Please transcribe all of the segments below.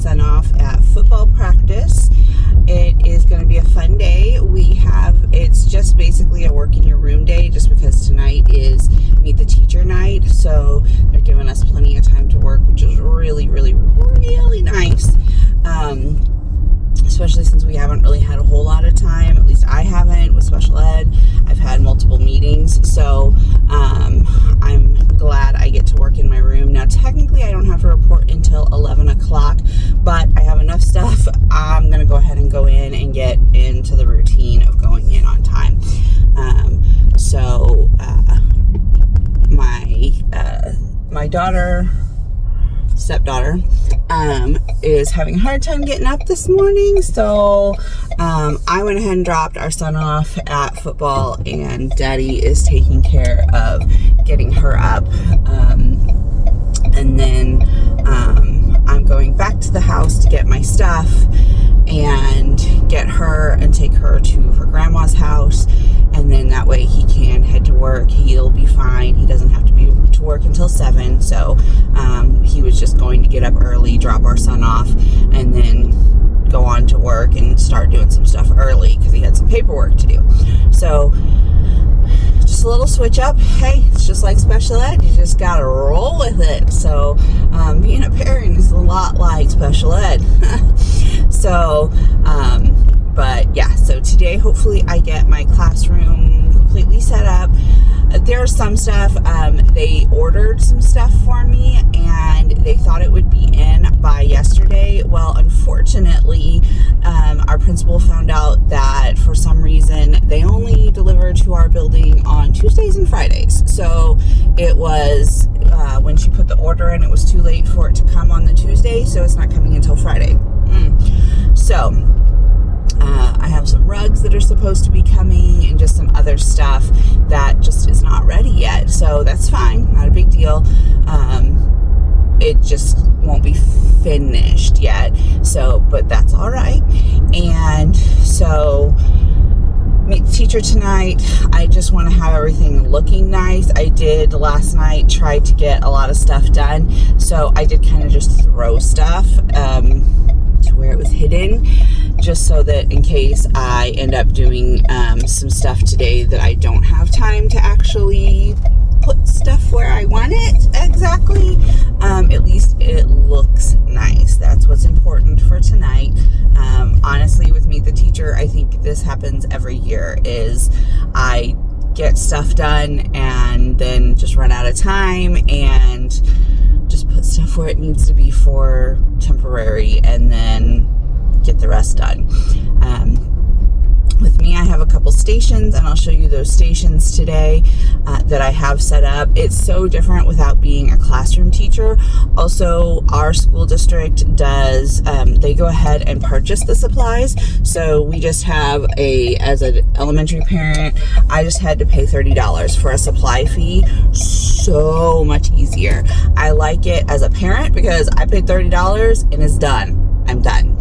son off at football practice. It is going to be a fun day. It's just basically a work in your room day, just because tonight is meet the teacher night. So they're giving us plenty of time to work, which is really, really, really nice. Especially since we haven't really had a whole lot of time, at least I haven't, with special ed. I've had multiple meetings, so I'm glad I get to work in my room. Now, technically, I don't have to report until 11 o'clock, but I have enough stuff. I'm going to go ahead and go in and get into the routine of going in on time. My stepdaughter, is having a hard time getting up this morning, so I went ahead and dropped our son off at football, and Daddy is taking care of getting her up, and then I'm going back to the house to get my stuff and get her and take her to her grandma's house, and then that way he can head to work. He'll be fine. He doesn't have to be to work until 7, so he was just going to get up early, drop our son off, and then go on to work and start doing some stuff early because he had some paperwork to do. So just a little switch up. Hey, it's just like special ed. You just gotta roll with it. So being a parent is a lot like special ed. So but yeah, so today hopefully I get my classroom completely set up. There's some stuff, they ordered some stuff for me and they thought it would be in by yesterday. Well, unfortunately, our principal found out that for some reason they only deliver to our building on Tuesdays and Fridays. So it was, when she put the order in, it was too late for it to come on the Tuesday, so it's not coming until Friday. So I have some rugs that are supposed to be coming and just some other stuff that just is not ready yet. So that's fine, not a big deal. It just won't be finished yet. So, but that's all right. And so meet the teacher tonight. I just want to have everything looking nice. I did last night try to get a lot of stuff done. So I did kind of just throw stuff to where it was hidden, just so that in case I end up doing some stuff today that I don't have time to actually put stuff where I want it exactly, at least it looks nice. That's what's important for tonight. Honestly, with Meet the Teacher, I think this happens every year, is I get stuff done and then just run out of time and just put stuff where it needs to be for temporary and then get the rest done. With me, I have a couple stations, and I'll show you those stations today that I have set up. It's so different without being a classroom teacher. Also, our school district does, they go ahead and purchase the supplies. So we just have as an elementary parent, I just had to pay $30 for a supply fee. So much easier. I like it as a parent because I paid $30 and it's done. I'm done.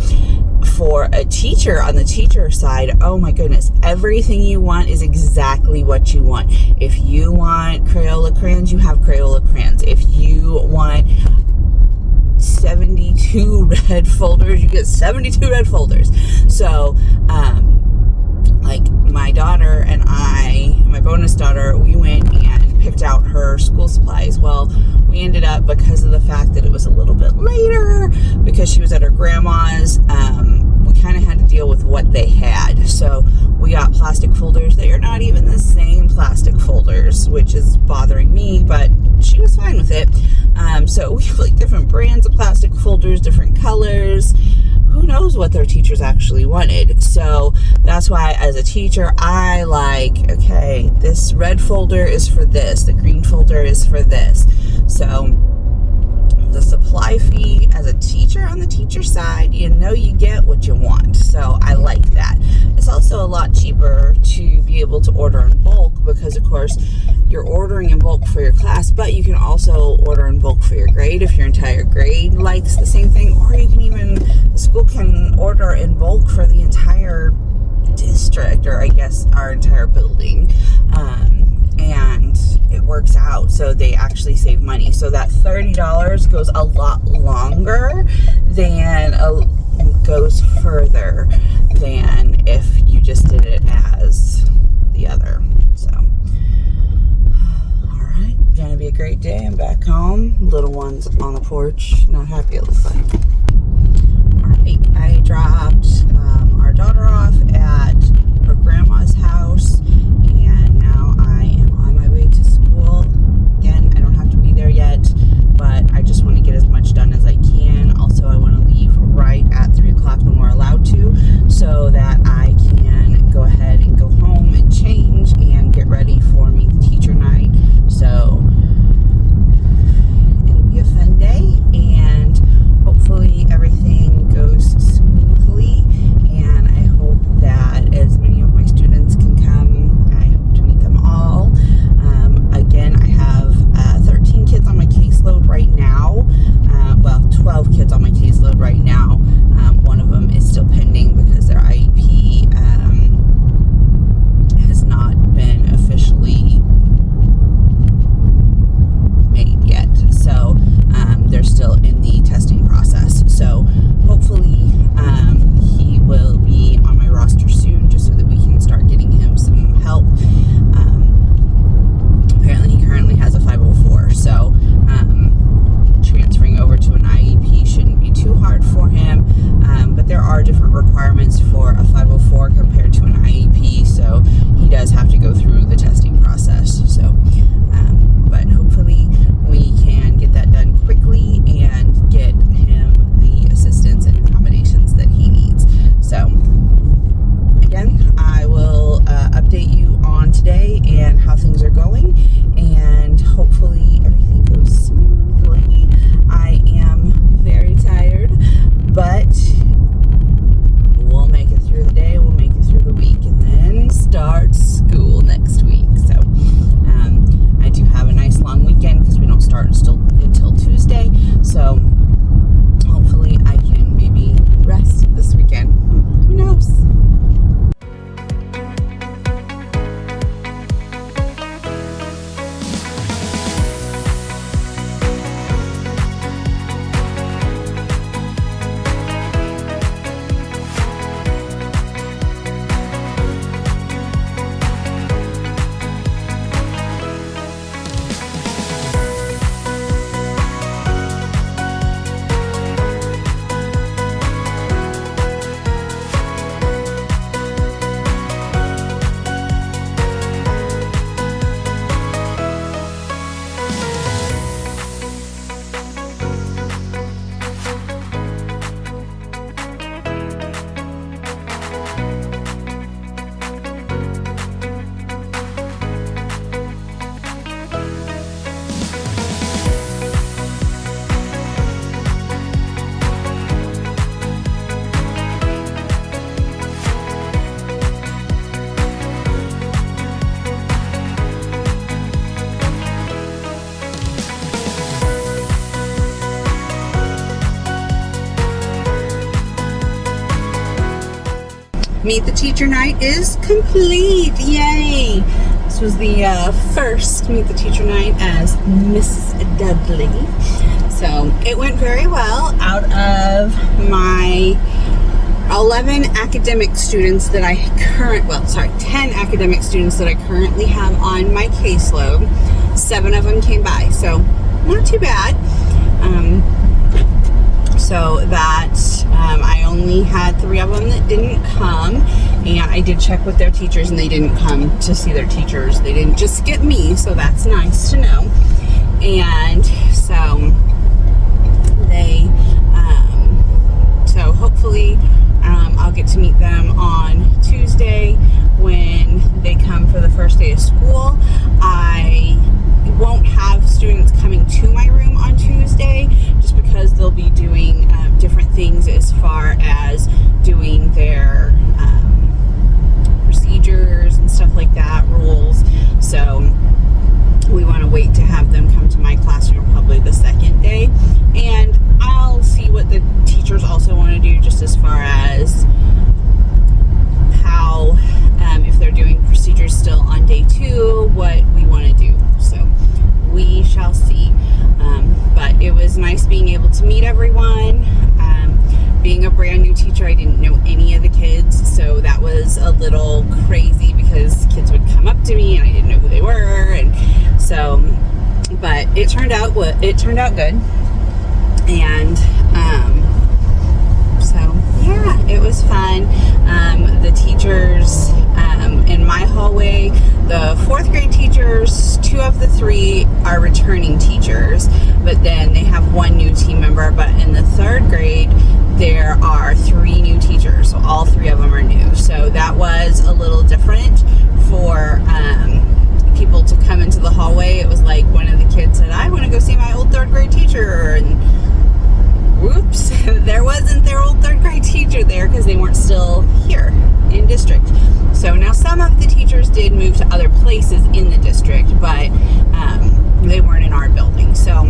For a teacher, on the teacher side, oh my goodness, everything you want is exactly what you want. If you want Crayola crayons, you have Crayola crayons. If you want 72 red folders, you get 72 red folders. So, like my daughter and my bonus daughter, we went and picked out her school supplies. Well, we ended up, because of the fact that it was a little bit later, because she was at her grandma's, we kind of had to deal with what they had. So we got plastic folders. They are not even the same plastic folders, which is bothering me, but she was fine with it. So we have like different brands of plastic folders, different colors. Who knows what their teachers actually wanted. So that's why, as a teacher, I like, okay, this red folder is for this, the green folder is for this. So the supply fee as a teacher, on the teacher side, you know you get what you want. So I like that. It's also a lot cheaper to be able to order in bulk because, of course, you're ordering in bulk for your class, but you can also order in bulk for your grade if your entire grade likes the same thing, or you can even, the school can order in bulk for the entire district, or I guess our entire building. and it works out, so they actually save money. So that $30 goes a lot longer than goes further than if you just did it as the other. So all right, gonna be a great day. I'm back home, little one's on the porch, not happy, it looks like. All right, I dropped our daughter off at her grandma's house, and now I am on my way to school. Again, I don't have to be there yet, but I just want to get as much done as I can. Also, I want to leave right at 3 o'clock when we're allowed to, so that I can go ahead and go home and change and get ready for Meet the Teacher night. So it'll be a fun day, and hopefully everything goes smoothly, and I hope that as many of my students can come. I hope to meet them all. Again, I have 13 kids on my caseload right now. 12 kids on my caseload right now. One of them is still pending because their IEP has not been officially made yet. So they're still in the testing process. So hopefully he will be on my roster soon, just so that we can start getting him some help. Apparently he currently has a 504, so transferring over to an IEP shouldn't be too hard for him, but there are different requirements for a 504 compared to an IEP, so he does have to go through the testing process. So but hopefully we can get that done quickly and get him the assistance and accommodations that he needs. So again, I will update you on today and how things are going, and hopefully everything goes smoothly. I am very tired, but we'll make it through the day, we'll make it through the week, and then start school next week. So I do have a nice long weekend because we don't start until Tuesday, so hopefully I can maybe rest this weekend. Who knows? Meet the Teacher night is complete. Yay! This was the first Meet the Teacher night as Mrs. Dudley. So it went very well. Out of my 11 academic students that 10 academic students that I currently have on my caseload, 7 of them came by. So not too bad. So that I only had 3 of them that didn't come, and I did check with their teachers, and they didn't come to see their teachers. They didn't just skip me, so that's nice to know. And so they, so hopefully I'll get to meet them on Tuesday when they come for the first day of school. I won't have students coming to my room on Tuesday, just because they'll be doing different things as far as doing their procedures and stuff like that, rules. So we want to wait to have them come to my classroom probably the second day, and I'll see what the teachers also want to do, just as far as how if they're doing procedures still on day 2, what we want teacher, I didn't know any of the kids, so that was a little crazy because kids would come up to me and I didn't know who they were, and so, but it turned out good, and so yeah, it was fun. The teachers in my hallway, the 4th grade teachers, 2 of the 3 are returning teachers, but then they have 1 new team member. But in the 3rd grade, there are 3 new teachers, so all 3 of them are new. So that was a little different for people to come into the hallway. It was like one of the kids said, I want to go see my old 3rd grade teacher, and whoops, there wasn't their old 3rd grade teacher there because they weren't still here in district. So now some of the teachers did move to other places in the district, but they weren't in our building. So,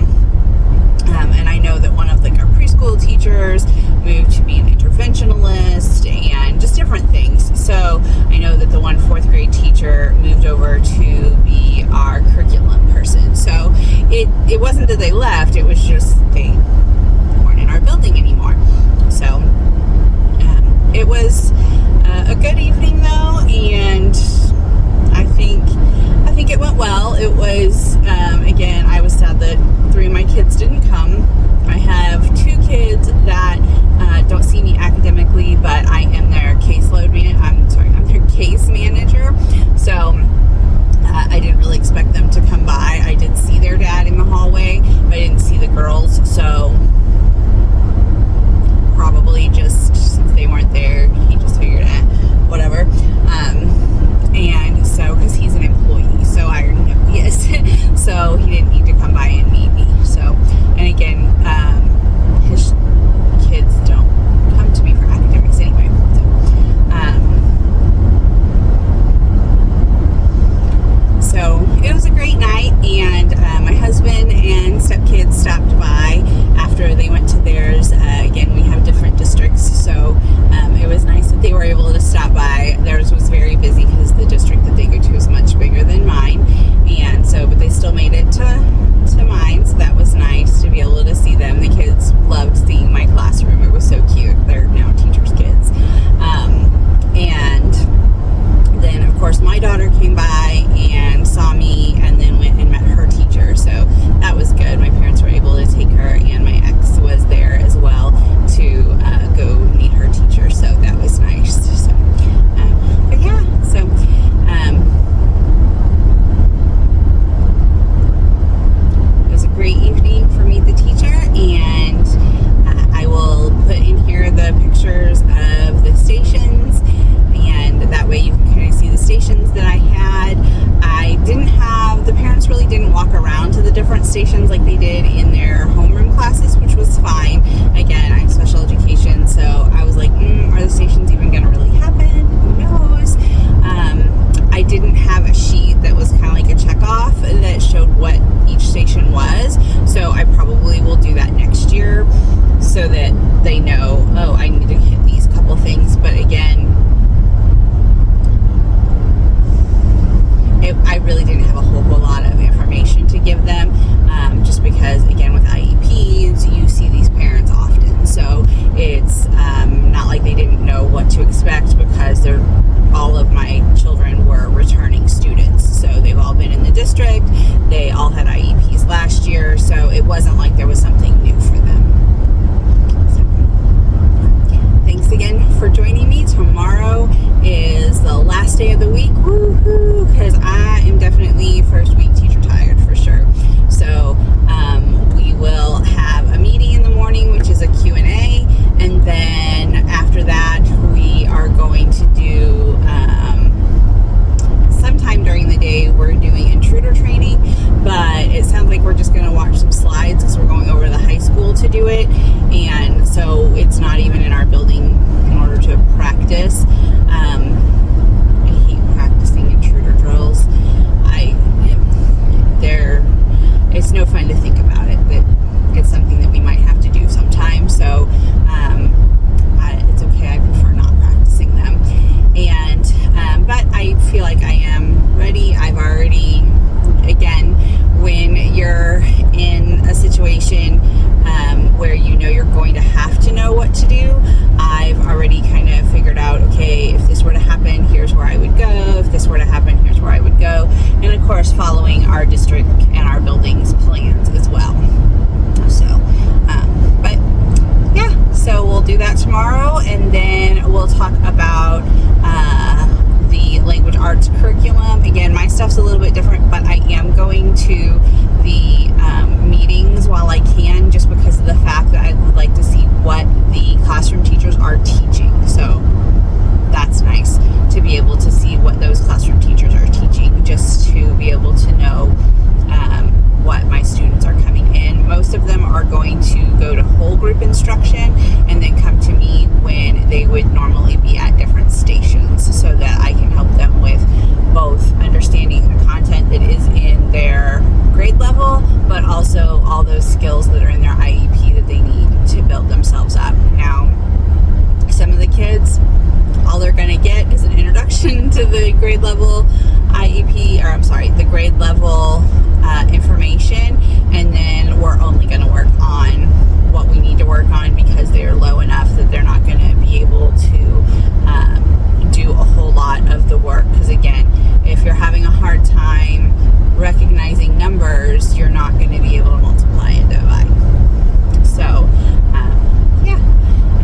and I know that one of like our preschool teachers moved to be an interventionalist and just different things. So I know that the one 4th grade teacher moved over to be our curriculum person. So it wasn't that they left, it was just they weren't in our building anymore. So it was a good evening though, and I think it went well. It was again, I was sad that 3 of my kids didn't come. I have 2 kids that don't see me academically, but I am their caseload I'm their case manager. So I didn't really expect them to come by. I did see their dad in the hallway, but I didn't see the girls. So probably just since they weren't there, he just figured whatever. And so, because he's an employee, so I already know he is. So he didn't need to come by and meet me. So, and again, his kids don't come to me for academics anyway. So it was a great night, and my husband and stepkids stopped by after they went to theirs. Again, we have different districts, so it was nice that they were able to stop by. Theirs was very busy because the district that they go to is much bigger than mine, and so, but they still made it to mine, so that was nice to be able to see them. The kids loved seeing my classroom. It was so cute. They're now teachers' kids. And then, of course, my daughter came by and saw me and then went and met her teacher, so that was good. My parents were able to take her, and my ex was there as well to go meet her teacher, so that was nice. So, but yeah, so it was a great evening for Meet the Teacher, and I will put in here the pictures of the stations, and that way you can kind of see the stations that I had. The parents really didn't walk around to the different stations like they did in their homeroom classes, which was fine. Again, I'm special education, so I was like, are the stations even going to really happen? Who knows? I didn't have a sheet that was kind of like a checkoff that showed what each station was, so I probably will do that next year so that they know, oh, I need to hit these couple things. But again, I really didn't have a whole lot of information to give them, just because, again, with IEPs, you see these parents often, so it's not like they didn't know what to expect, because all of my children were returning students, so they've all been in the district, they all had IEPs last year, so it wasn't like there was something new for them. So, thanks again for joining me. Tomorrow is the last day of the week, woohoo, because I am definitely first week teacher tired for sure. So we will have a meeting in the morning, which is a Q&A, and then after that we are going to do sometime during the day we're doing intruder training, but it sounds like we're just going to watch some slides because we're going over to the high school to do it, and so it's not even in our building in order to practice. I hate practicing intruder drills. It's no fun to think about it, but it's something that we might have to do sometime, so it's okay. I prefer not practicing them, and but I feel like I am ready. I've already, again, when you're in a situation where you know you're going to have to know what to do, would normally be at different stations, so that I can help them with both understanding the content that is in their grade level, but also all those skills that are in their IEP that they need to build themselves up. Now, some of the kids, all they're going to get is an introduction to the grade level IEP, or I'm sorry, the grade level information, and then we're only going to work on what we need to work on because they're low enough that they're not going to be able to do a whole lot of the work. Because again, if you're having a hard time recognizing numbers, you're not going to be able to multiply and divide. So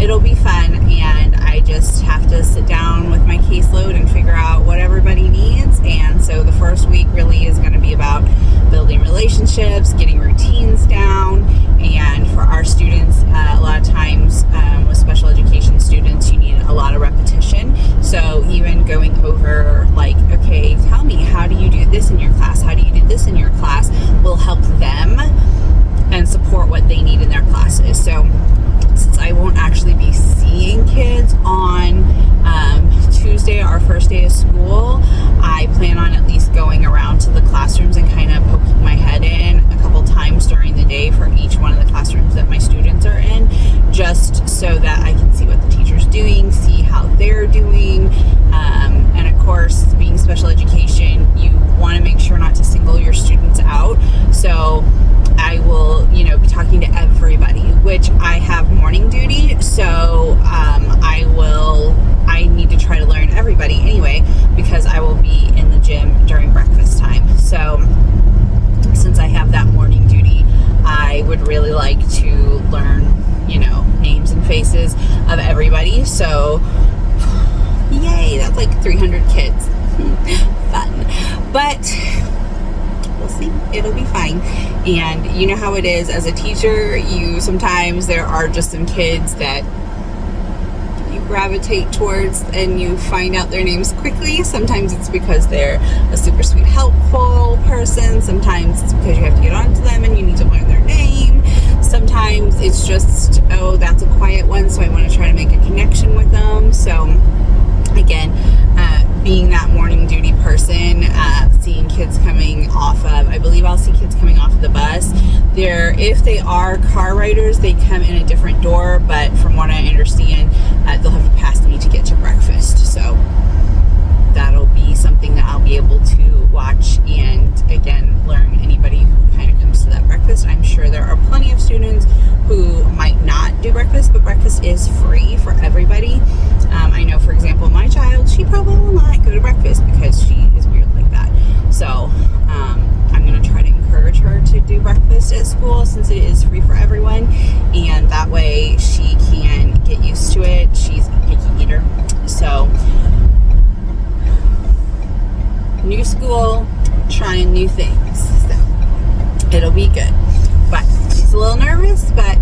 it'll be fun, and I just have to sit down with my caseload and figure out what everybody needs. And so the first week really is going to be about building relationships, getting routines down. And for our students, a lot of times with special education students, you need a lot of repetition. So even going over, like, okay, tell me, how do you do this in your class? How do you do this in your class? Will help them and support what they need in their classes. So since I won't actually be seeing kids on Tuesday, our first day of school, I plan on at least going around to the classrooms and kind of poking my head in a couple times during the day for each one of the classrooms that my students are in, just so that I can see what the teacher's doing, see how they're doing. And of course, being special education, you want to make sure not to single your students out. So I will, be talking to everybody, which I have morning duty. So I need to try to learn everybody anyway, because I will be in the gym during breakfast time. So since I have that morning duty, I would really like to learn, names and faces of everybody. So yay, that's like 300 kids. Fun. But we'll see. It'll be fine. And you know how it is as a teacher, sometimes there are just some kids that you gravitate towards and you find out their names quickly. Sometimes it's because they're a super sweet, helpful person. Sometimes it's because you have to get on to them and you need to learn their name. Sometimes it's just, oh, that's a quiet one, so I want to try to make a connection with them. So again, being that morning duty person, seeing kids coming off of, I believe I'll see kids coming off of the bus. If they are car riders, they come in a different door, but from what I understand, they'll have to pass me to get to breakfast. So that'll be something that I'll be able to watch and, again, learn anybody who kind of comes to that breakfast. I'm sure there are plenty of students who might not do breakfast, but breakfast is free for everybody. I know, for example, my child, she probably will not go to breakfast because she is weird like that. So I'm going to try to encourage her to do breakfast at school since it is free for everyone, and that way she can get used to it. She's a picky eater. So new school, trying new things. So it'll be good. But she's a little nervous, but